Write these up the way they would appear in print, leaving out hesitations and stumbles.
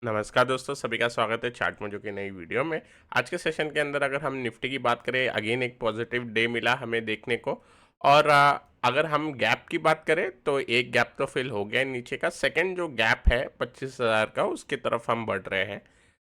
नमस्कार दोस्तों, सभी का स्वागत है चार्ट मोजो की नई वीडियो में। आज के सेशन के अंदर अगर हम निफ्टी की बात करें, अगेन एक पॉजिटिव डे मिला हमें देखने को। और अगर हम गैप की बात करें तो एक गैप तो फिल हो गया है नीचे का। सेकंड जो गैप है 25,000 का, उसकी तरफ हम बढ़ रहे हैं।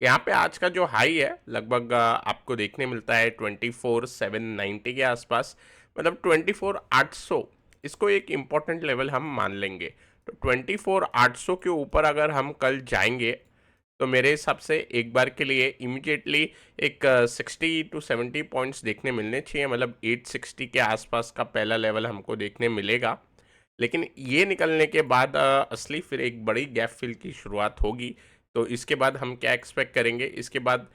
यहाँ पे आज का जो हाई है लगभग आपको देखने मिलता है 24,790 के आसपास, मतलब 24,800। इसको एक इम्पोर्टेंट लेवल हम मान लेंगे। तो 24,800 के ऊपर अगर हम कल जाएंगे तो मेरे हिसाब से एक बार के लिए इमीडिएटली एक 60 to 70 पॉइंट्स देखने मिलने चाहिए, मतलब 860 के आसपास का पहला लेवल हमको देखने मिलेगा। लेकिन ये निकलने के बाद असली फिर एक बड़ी गैप फिल की शुरुआत होगी। तो इसके बाद हम क्या एक्सपेक्ट करेंगे, इसके बाद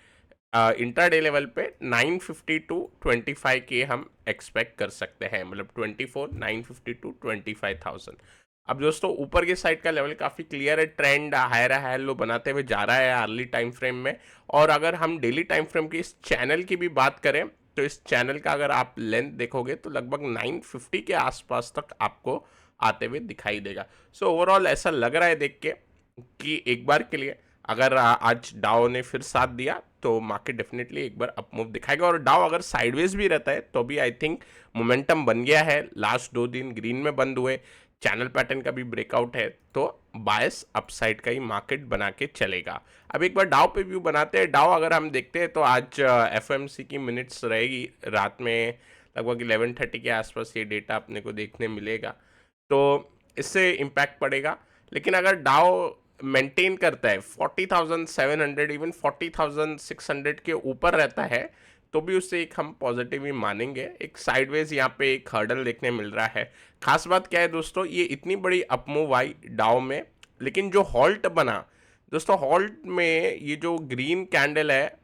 इंट्राडे लेवल पे 950 टू 25 के हम एक्सपेक्ट कर सकते हैं, मतलब 24,950 टू 25,000। अब दोस्तों ऊपर के साइड का लेवल काफ़ी क्लियर है, ट्रेंड हायर हायर लो बनाते हुए जा रहा है अर्ली टाइम फ्रेम में। और अगर हम डेली टाइम फ्रेम की इस चैनल की भी बात करें तो इस चैनल का अगर आप लेंथ देखोगे तो लगभग 950 के आसपास तक आपको आते हुए दिखाई देगा। सो ओवरऑल ऐसा लग रहा है देख के कि एक बार के लिए अगर आज डाउ ने फिर साथ दिया तो मार्केट डेफिनेटली एक बार अप मूव दिखाएगा। और डाउ अगर साइडवेज भी रहता है तो भी आई थिंक मोमेंटम बन गया है, लास्ट 2 दिन ग्रीन में बंद हुए, चैनल पैटर्न का भी ब्रेकआउट है, तो बायस अपसाइड का ही मार्केट बना के चलेगा। अब एक बार डाउ पे व्यू बनाते हैं। डाउ अगर हम देखते हैं तो आज एफओएमसी की मिनट्स रहेगी रात में, लगभग 11:30 के आसपास ये डेटा अपने को देखने मिलेगा, तो इससे इम्पैक्ट पड़ेगा। लेकिन अगर डाउ मेंटेन करता है 40,700, इवन 40,600 के ऊपर रहता है तो भी उससे एक हम पॉजिटिव ही मानेंगे। एक साइडवेज यहाँ पे एक हर्डल देखने मिल रहा है। खास बात क्या है दोस्तों, ये इतनी बड़ी अपमूव आई डाउ में, लेकिन जो हॉल्ट बना दोस्तों, हॉल्ट में ये जो ग्रीन कैंडल है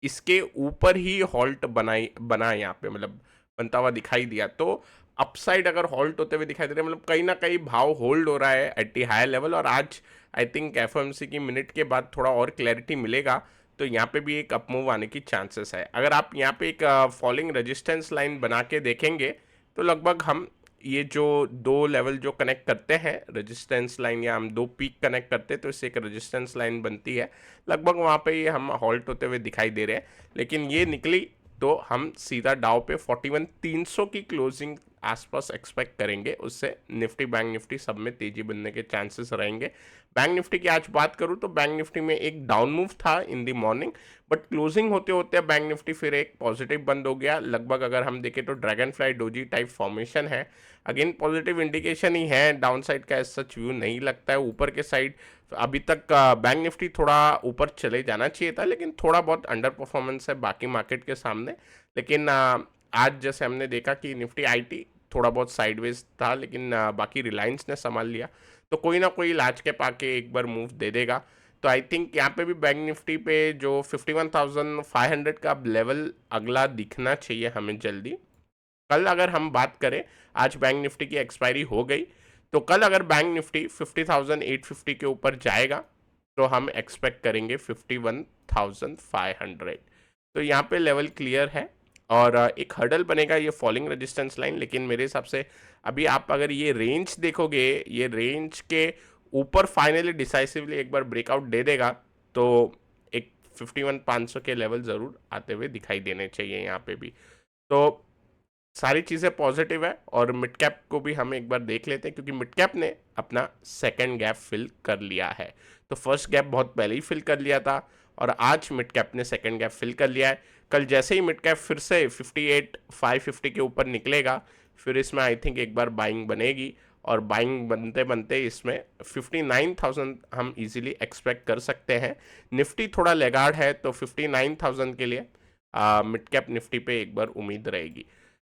इसके ऊपर ही हॉल्ट बना यहाँ पे, मतलब बनता हुआ दिखाई दिया। तो अपसाइड अगर हॉल्ट होते हुए दिखाई दे रहे हैं, मतलब कहीं ना कहीं भाव होल्ड हो रहा है एट दी हायर लेवल। और आज आई थिंक एफओएमसी की मिनट के बाद थोड़ा और क्लैरिटी मिलेगा तो यहाँ पे भी एक अपमूव आने की चांसेस है। अगर आप यहाँ पे एक फॉलिंग रेजिस्टेंस लाइन बना के देखेंगे तो लगभग हम ये जो दो लेवल जो कनेक्ट करते हैं रेजिस्टेंस लाइन, या हम दो पीक कनेक्ट करते हैं तो इससे एक रेजिस्टेंस लाइन बनती है, लगभग वहाँ पे ये हम हॉल्ट होते हुए दिखाई दे रहे हैं। लेकिन ये निकली तो हम सीधा डाउ पे 41,300 की क्लोजिंग आसपास एक्सपेक्ट करेंगे। उससे निफ्टी बैंक निफ्टी सब में तेजी बनने के चांसेस रहेंगे। बैंक निफ्टी की आज बात करूं तो बैंक निफ्टी में एक डाउन मूव था in the morning, but closing होते होते बैंक निफ्टी फिर एक पॉजिटिव बंद हो गया। लगभग अगर हम देखें तो dragon fly doji type formation है, अगेन पॉजिटिव इंडिकेशन ही है। डाउन साइड का सच व्यू नहीं लगता है। ऊपर के साइड अभी तक बैंक निफ्टी थोड़ा ऊपर चले जाना चाहिए था, लेकिन थोड़ा बहुत अंडर परफॉर्मेंस है बाकी मार्केट के सामने। लेकिन आज जैसे हमने देखा कि निफ्टी आईटी थोड़ा बहुत साइडवेज था, लेकिन बाकी रिलायंस ने संभाल लिया, तो कोई ना कोई लाच के पाके एक बार मूव दे देगा। तो आई थिंक यहाँ पे भी बैंक निफ्टी पे जो 51,500 का लेवल अगला दिखना चाहिए हमें जल्दी। कल अगर हम बात करें, आज बैंक निफ्टी की एक्सपायरी हो गई, तो कल अगर बैंक निफ्टी 50,850 के ऊपर जाएगा तो हम एक्सपेक्ट करेंगे 51,500। तो यहाँ पे लेवल क्लियर है और एक हर्डल बनेगा ये फॉलिंग रेजिस्टेंस लाइन। लेकिन मेरे हिसाब से अभी आप अगर ये रेंज देखोगे, ये रेंज के ऊपर फाइनली डिसाइसिवली एक बार ब्रेकआउट दे देगा तो एक 51,500 के लेवल ज़रूर आते हुए दिखाई देने चाहिए यहाँ पे भी। तो सारी चीज़ें पॉजिटिव है। और मिड कैप को भी हम एक बार देख लेते हैं, क्योंकि मिड कैप ने अपना सेकंड गैप फिल कर लिया है। तो फर्स्ट गैप बहुत पहले ही फिल कर लिया था और आज मिड कैप ने सेकंड गैप फिल कर लिया है। कल जैसे ही मिड कैप फिर से 58,550 के ऊपर निकलेगा, फिर इसमें आई थिंक एक बार बाइंग बनेगी और बाइंग बनते बनते इसमें 59,000 हम इजीली एक्सपेक्ट कर सकते हैं। निफ्टी थोड़ा लेगार्ड है तो 59,000 के लिए मिड कैप निफ्टी पे एक बार उम्मीद रहेगी।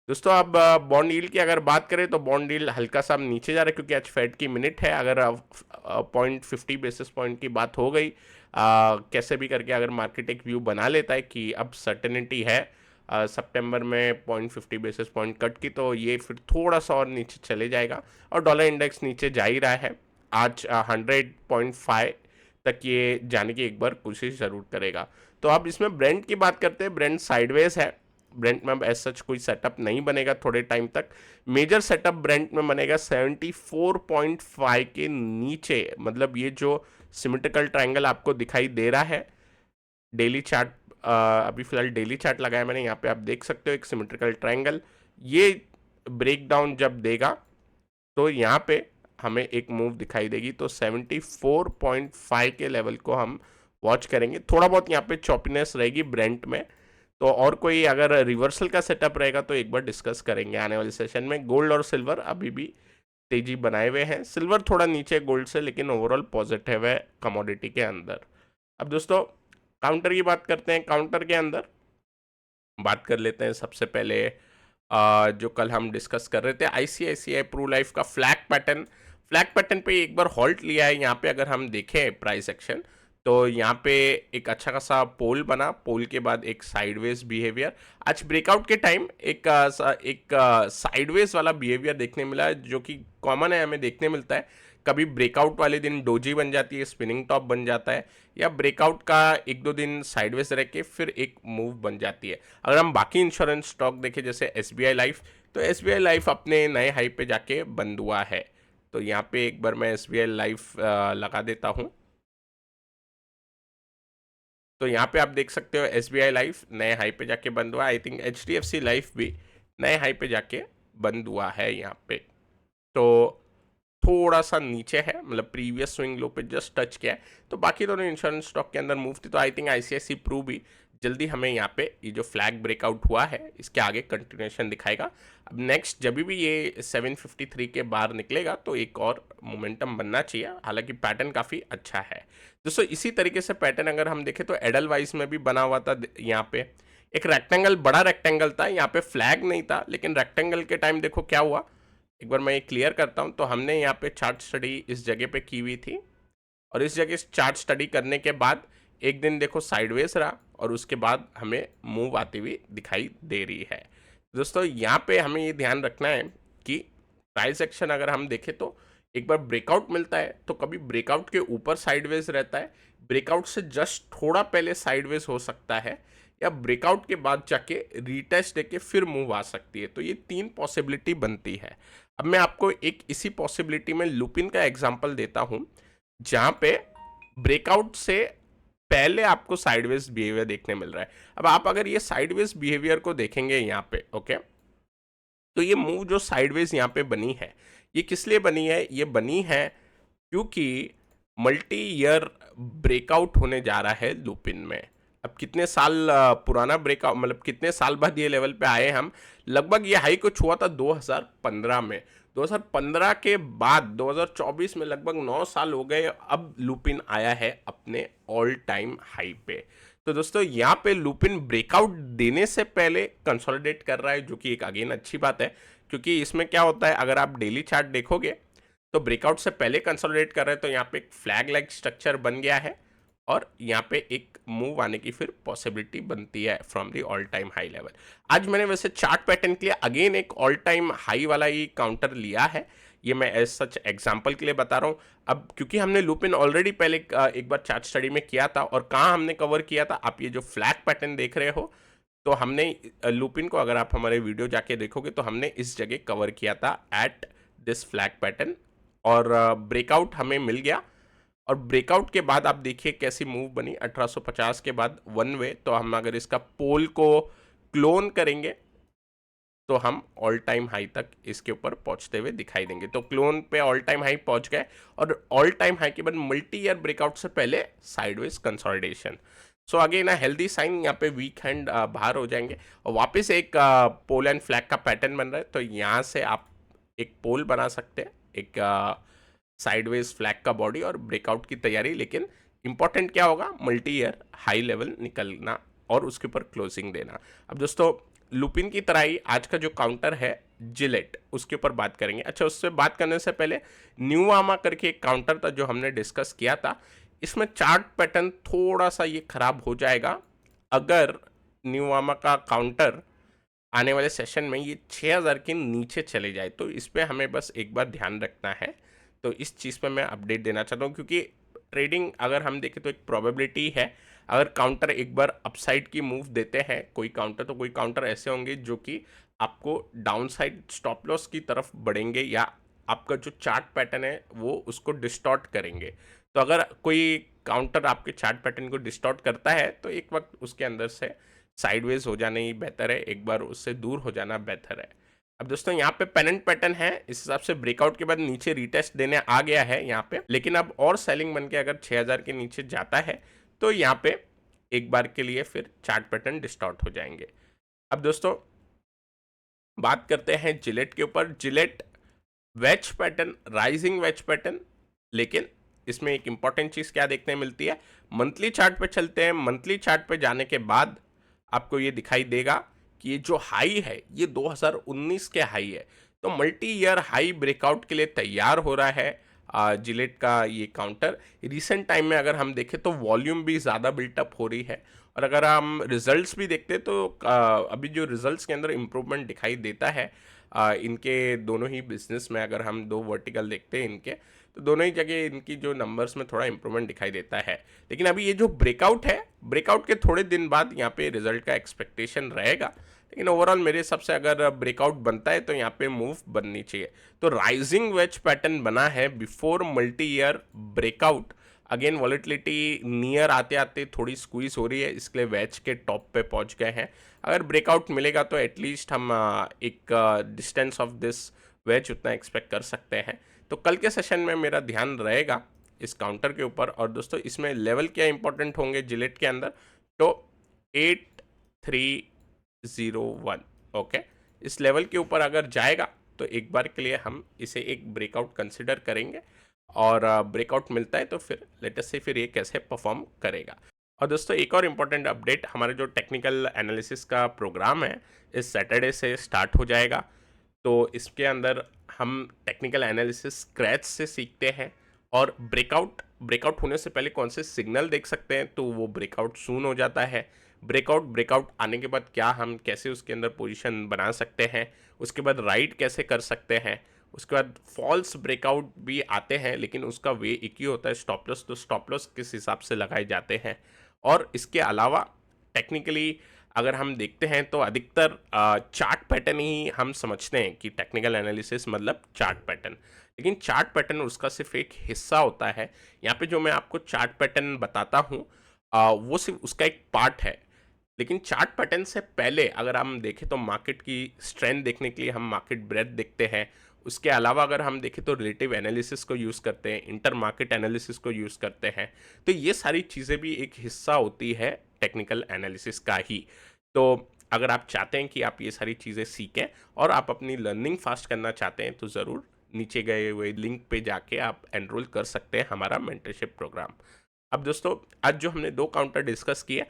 दोस्तों अब बॉन्ड यील्ड की अगर बात करें तो बॉन्ड यील्ड हल्का सा नीचे जा रहा है, क्योंकि आज फेड की मिनट है। अगर 0.50 बेसिस पॉइंट की बात हो गई, कैसे भी करके अगर मार्केट एक व्यू बना लेता है कि अब सर्टेनिटी है सितंबर में 0.50 बेसिस पॉइंट कट की, तो ये फिर थोड़ा सा और नीचे चले जाएगा और डॉलर इंडेक्स नीचे जा ही रहा है। आज 100.5 तक ये जाने की एक बार कोशिश ज़रूर करेगा। तो अब इसमें ब्रेंट की बात करते हैं। ब्रेंट साइडवेज है ब्रेंट में अब एज सच कोई सेटअप नहीं बनेगा थोड़े टाइम तक। मेजर सेटअप ब्रेंट में बनेगा 74.5 के नीचे, मतलब ये जो सिमेट्रिकल ट्रायंगल आपको दिखाई दे रहा है डेली चार्ट, अभी फिलहाल डेली चार्ट लगाया मैंने, यहाँ पे आप देख सकते हो एक सिमेट्रिकल ट्रायंगल, ये ब्रेक डाउन जब देगा तो यहाँ पे हमें एक मूव दिखाई देगी। तो 74.5 के लेवल को हम वॉच करेंगे। थोड़ा बहुत यहाँ पे चॉपीनेस रहेगी ब्रेंट में, तो और कोई अगर रिवर्सल का सेटअप रहेगा तो एक बार डिस्कस करेंगे आने वाले सेशन में। गोल्ड और सिल्वर अभी भी तेजी बनाए हुए हैं, सिल्वर थोड़ा नीचे गोल्ड से, लेकिन ओवरऑल पॉजिटिव है कमोडिटी के अंदर। अब दोस्तों काउंटर की बात करते हैं। काउंटर के अंदर बात कर लेते हैं सबसे पहले जो कल हम डिस्कस कर रहे थे आईसीआईसीआई प्रू लाइफ का फ्लैग पैटर्न। फ्लैग पैटर्न पे एक बार हॉल्ट लिया है। यहाँ पे अगर हम देखें प्राइस एक्शन, तो यहाँ पे एक अच्छा खासा पोल बना, पोल के बाद एक साइडवेज बिहेवियर। आज ब्रेकआउट के टाइम एक साइडवेज वाला बिहेवियर देखने मिला, जो कि कॉमन है, हमें देखने मिलता है। कभी ब्रेकआउट वाले दिन डोजी बन जाती है, स्पिनिंग टॉप बन जाता है, या ब्रेकआउट का एक दो दिन साइडवेज रह के फिर एक मूव बन जाती है। अगर हम बाकी इंश्योरेंस स्टॉक देखें जैसे एसबीआई लाइफ, तो एसबीआई लाइफ अपने नए हाई पे जाके बंद हुआ है। तो यहाँ पे एक बार मैं एसबीआई लाइफ लगा देता हूँ। तो यहाँ पे आप देख सकते हो एसबीआई लाइफ नए हाई पे जाके बंद हुआ। आई थिंक एचडीएफसी लाइफ भी नए हाई पे जाके बंद हुआ है यहाँ पे। तो थोड़ा सा नीचे है, मतलब प्रीवियस स्विंग लो पे जस्ट टच किया है। तो बाकी दोनों इंश्योरेंस स्टॉक के अंदर मूव थी। तो आई थिंक आईसीआईसी प्रू भी जल्दी हमें यहाँ पे ये जो फ्लैग ब्रेकआउट हुआ है इसके आगे कंटिन्यूएशन दिखाएगा। अब नेक्स्ट जब भी ये 753 के बाहर निकलेगा तो एक और मोमेंटम बनना चाहिए, हालांकि पैटर्न काफ़ी अच्छा है दोस्तों। इसी तरीके से पैटर्न अगर हम देखें तो एडल वाइज में भी बना हुआ था। यहाँ पे एक रेक्टेंगल, बड़ा रेक्टेंगल था, यहाँ पे फ्लैग नहीं था, लेकिन रेक्टेंगल के टाइम देखो क्या हुआ। एक बार मैं ये क्लियर करता हूँ। तो हमने यहाँ पे चार्ट स्टडी इस जगह पे की हुई थी, और इस जगह चार्ट स्टडी करने के बाद एक दिन देखो साइडवेज रहा, और उसके बाद हमें मूव आती हुई दिखाई दे रही है। दोस्तों यहाँ पे हमें ये ध्यान रखना है कि प्राइस एक्शन अगर हम देखें तो एक बार ब्रेकआउट मिलता है तो कभी ब्रेकआउट के ऊपर साइडवेज रहता है, ब्रेकआउट से जस्ट थोड़ा पहले साइडवेज हो सकता है, या ब्रेकआउट के बाद जाके रीटेस्ट देके फिर मूव आ सकती है। तो ये तीन पॉसिबिलिटी बनती है। अब मैं आपको एक इसी पॉसिबिलिटी में लुपिन का एग्जांपल देता हूं, जहां पे ब्रेकआउट से पहले आपको साइडवेज बिहेवियर देखने मिल रहा है। अब आप अगर ये साइडवेज बिहेवियर को देखेंगे यहाँ पे, ओके, तो ये मूव जो साइडवेज यहाँ पे बनी है, ये किस लिए बनी है? ये बनी है क्योंकि मल्टी ईयर ब्रेकआउट होने जा रहा है लुपिन में। अब कितने साल पुराना ब्रेकआउट, मतलब कितने साल बाद ये लेवल पे आए हम, लगभग ये हाई को छुआ था 2015 में। 2015 के बाद 2024 में लगभग 9 साल हो गए, अब लुपिन आया है अपने ऑल टाइम हाई पे। तो दोस्तों यहाँ पे लुपिन ब्रेकआउट देने से पहले कंसोलिडेट कर रहा है, जो कि एक अगेन अच्छी बात है, क्योंकि इसमें क्या होता है, अगर आप डेली चार्ट देखोगे तो ब्रेकआउट से पहले कंसोलिडेट कर रहे हैं, तो यहाँ पे एक फ्लैग लाइक स्ट्रक्चर बन गया है, और यहाँ पे एक मूव आने की फिर पॉसिबिलिटी बनती है from the all time high level. आज मैंने वैसे चार्ट पैटर्न के लिए अगेन एक ऑल टाइम हाई वाला ही काउंटर लिया है, ये मैं एज सच एग्जांपल के लिए बता रहा हूँ। अब क्योंकि हमने लुपिन ऑलरेडी पहले एक बार चार्ट स्टडी में किया था, और कहाँ हमने कवर किया था, आप ये जो फ्लैग पैटर्न देख रहे हो, तो हमने लुपिन को अगर आप हमारे वीडियो जाके देखोगे तो हमने इस जगह कवर किया था एट दिस फ्लैग पैटर्न, और ब्रेकआउट हमें मिल गया। और ब्रेकआउट के बाद आप देखिए कैसी मूव बनी 1850 के बाद वन वे। तो हम अगर इसका पोल को क्लोन करेंगे तो हम ऑल टाइम हाई तक इसके ऊपर पहुंचते हुए दिखाई देंगे। तो क्लोन पे ऑल टाइम हाई पहुंच गए, और ऑल टाइम हाई के बाद मल्टी ईयर ब्रेकआउट से पहले साइडवेज कंसोलिडेशन। सो आगे ना हेल्दी साइन, यहाँ पे वीक हैंड बाहर हो जाएंगे, और वापस एक पोल एंड फ्लैग का पैटर्न बन रहा है। तो यहाँ से आप एक पोल बना सकते हैं, एक साइडवेज फ्लैग का बॉडी और ब्रेकआउट की तैयारी। लेकिन इंपॉर्टेंट क्या होगा, मल्टी ईयर हाई लेवल निकलना और उसके ऊपर क्लोजिंग देना। अब दोस्तों लुपिन की तरह ही आज का जो काउंटर है जिलेट, उसके ऊपर बात करेंगे। अच्छा, उससे बात करने से पहले न्यूआमा करके एक काउंटर था जो हमने डिस्कस किया था, इसमें चार्ट पैटर्न थोड़ा सा ये खराब हो जाएगा अगर न्यूआमा का काउंटर आने वाले सेशन में ये 6000 के नीचे चले जाए। तो इस पर हमें बस एक बार ध्यान रखना है। तो इस चीज़ पे मैं अपडेट देना चाहता हूँ, क्योंकि ट्रेडिंग अगर हम देखें तो एक प्रोबेबिलिटी है। अगर काउंटर एक बार अपसाइड की मूव देते हैं कोई काउंटर, तो कोई काउंटर ऐसे होंगे जो कि आपको डाउन साइड स्टॉप लॉस की तरफ बढ़ेंगे या आपका जो चार्ट पैटर्न है वो उसको डिस्टॉर्ट करेंगे। तो अगर कोई काउंटर आपके चार्ट पैटर्न को डिस्टॉर्ट करता है तो एक वक्त उसके अंदर से साइडवेज हो जाना ही बेहतर है, एक बार उससे दूर हो जाना बेहतर है। अब दोस्तों यहाँ पे पेनेंट पैटर्न है, इस हिसाब से ब्रेकआउट के बाद नीचे रीटेस्ट देने आ गया है यहाँ पे, लेकिन अब और सेलिंग बन के अगर 6000 के नीचे जाता है तो यहाँ पे एक बार के लिए फिर चार्ट पैटर्न डिस्टॉर्ट हो जाएंगे। अब दोस्तों बात करते हैं जिलेट के ऊपर। Gillette wedge pattern, rising wedge pattern, लेकिन इसमें एक इंपॉर्टेंट चीज क्या देखने मिलती है, मंथली चार्ट पे चलते हैं। मंथली चार्ट पे जाने के बाद आपको ये दिखाई देगा कि ये जो हाई है ये 2019 के हाई है, तो मल्टी ईयर हाई ब्रेकआउट के लिए तैयार हो रहा है जिलेट का ये काउंटर। रिसेंट टाइम में अगर हम देखें तो वॉल्यूम भी ज़्यादा बिल्टअप हो रही है, और अगर हम रिजल्ट्स भी देखते हैं तो अभी जो रिजल्ट्स के अंदर इम्प्रूवमेंट दिखाई देता है इनके दोनों ही बिजनेस में। अगर हम दो वर्टिकल देखते हैं इनके, तो दोनों ही जगह इनकी जो नंबर्स में थोड़ा इंप्रूवमेंट दिखाई देता है। लेकिन अभी ये जो ब्रेकआउट है, ब्रेकआउट के थोड़े दिन बाद यहाँ पे रिजल्ट का एक्सपेक्टेशन रहेगा, लेकिन ओवरऑल मेरे हिसाब से अगर ब्रेकआउट बनता है तो यहाँ पे मूव बननी चाहिए। तो राइजिंग वेज पैटर्न बना है before multi year breakout. Again volatility near आते आते थोड़ी स्क्वीज हो रही है, इसके लिए वेज के टॉप पे पहुंच गए हैं। अगर ब्रेकआउट मिलेगा तो एटलीस्ट हम एक डिस्टेंस ऑफ दिस वेज उतना एक्सपेक्ट कर सकते हैं। तो कल के सेशन में मेरा ध्यान रहेगा इस काउंटर के ऊपर। और दोस्तों इसमें लेवल क्या इंपॉर्टेंट होंगे जिलेट के अंदर, तो 8301, ओके, इस लेवल के ऊपर अगर जाएगा तो एक बार के लिए हम इसे एक ब्रेकआउट कंसिडर करेंगे, और ब्रेकआउट मिलता है तो फिर लेटेस्ट से फिर ये कैसे परफॉर्म करेगा। और दोस्तों एक और इम्पॉर्टेंट अपडेट, हमारे जो टेक्निकल एनालिसिस का प्रोग्राम है इस सैटरडे से स्टार्ट हो जाएगा। तो इसके अंदर हम टेक्निकल एनालिसिस स्क्रैच से सीखते हैं, और ब्रेकआउट होने से पहले कौन से सिग्नल देख सकते हैं, तो वो ब्रेकआउट सून हो जाता है। ब्रेकआउट आने के बाद क्या हम कैसे उसके अंदर पोजीशन बना सकते हैं, उसके बाद राइट कैसे कर सकते हैं, उसके बाद फॉल्स ब्रेकआउट भी आते हैं लेकिन उसका वे एक ही होता है, स्टॉप लॉस, तो स्टॉप लॉस किस हिसाब से लगाए जाते हैं। और इसके अलावा टेक्निकली अगर हम देखते हैं तो अधिकतर चार्ट पैटर्न ही हम समझते हैं कि टेक्निकल एनालिसिस मतलब चार्ट पैटर्न, लेकिन चार्ट पैटर्न उसका सिर्फ एक हिस्सा होता है। यहाँ पे जो मैं आपको चार्ट पैटर्न बताता हूँ वो सिर्फ उसका एक पार्ट है। लेकिन चार्ट पैटर्न से पहले अगर हम देखें तो मार्केट की स्ट्रेंथ देखने के लिए हम मार्केट ब्रेथ देखते हैं। उसके अलावा अगर हम देखें तो रिलेटिव एनालिसिस को यूज़ करते हैं, इंटर मार्केट एनालिसिस को यूज़ करते हैं। तो ये सारी चीज़ें भी एक हिस्सा होती है टेक्निकल एनालिसिस का ही। तो अगर आप चाहते हैं कि आप ये सारी चीज़ें सीखें और आप अपनी लर्निंग फास्ट करना चाहते हैं तो ज़रूर नीचे गए हुए लिंक पे जाके आप एनरोल कर सकते हैं हमारा मेंटरशिप प्रोग्राम। अब दोस्तों आज जो हमने दो काउंटर डिस्कस किए,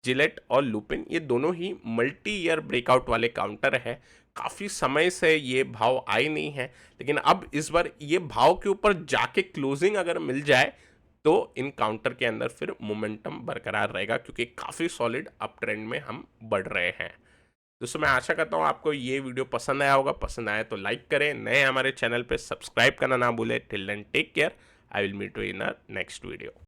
जिलेट और लुपिन, ये दोनों ही मल्टी ईयर ब्रेकआउट वाले काउंटर है। काफ़ी समय से ये भाव आए नहीं है, लेकिन अब इस बार ये भाव के ऊपर जाके क्लोजिंग अगर मिल जाए तो इन काउंटर के अंदर फिर मोमेंटम बरकरार रहेगा, क्योंकि काफ़ी सॉलिड अप ट्रेंड में हम बढ़ रहे हैं। दोस्तों मैं आशा करता हूँ आपको ये वीडियो पसंद आया होगा। पसंद आया तो लाइक करें, नए हमारे चैनल पे सब्सक्राइब करना ना भूलें। Till then take care, I will meet you in a next video.